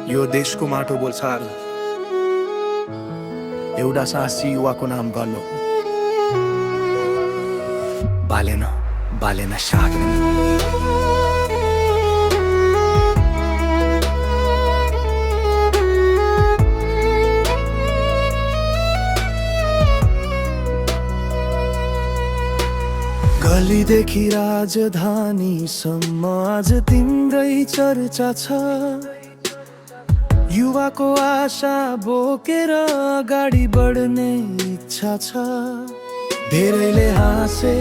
यो देशको माटो बोल्छ आज। एउटा साहसी युवाको नाम गर्नु बालेन बालेन सागन। गलीदेखि राजधानीसम्म आज तिम्रै चर्चा छ। युवाको आशा बोकेर अगाडि बढ्ने इच्छा छ। धेरैले हाँसे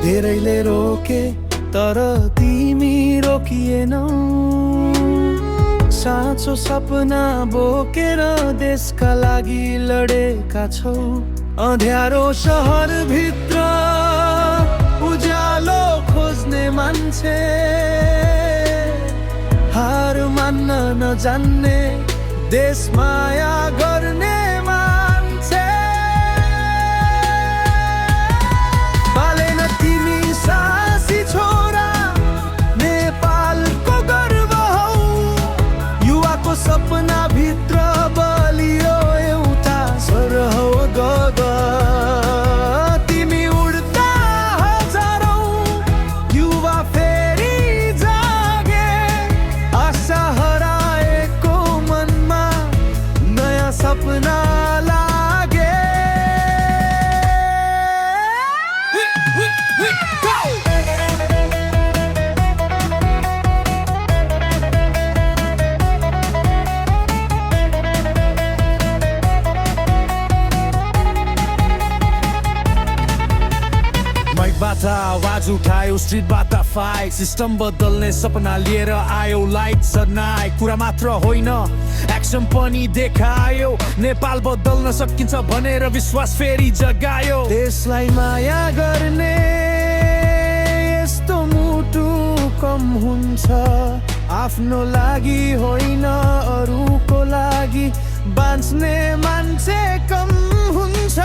धेरैले रोके तर तिमी रोकिएनौ। साँचो सपना बोकेर देशका लागि लडेका छौ। अँध्यारो सहरभित्र उज्यालो खोज्ने मान्छे, हार मान्न नजान्ने देश माया गर्ने मान्छे। बालेन तिमी साहसी छोरा, नेपालको गर्व हौ। युवाको सपना भित्र बलियो एउटा स्वर हौ गग। सपना लागे माइकबाट आवाज उठायो, स्ट्रिटबाट फाइट। सिस्टम बदल्ने सपना लिएर आयो। लाइट जनाए कुरा मात्र होइन, एक्सन पनि देखायो। नेपाल बदल्न सकिन्छ भनेर विश्वास फेरि जगायो। देशलाई माया गर्ने यस्तो मुटु कम हुन्छ। आफ्नो लागि होइन अरूको लागि बाँच्ने मान्छे कम हुन्छ।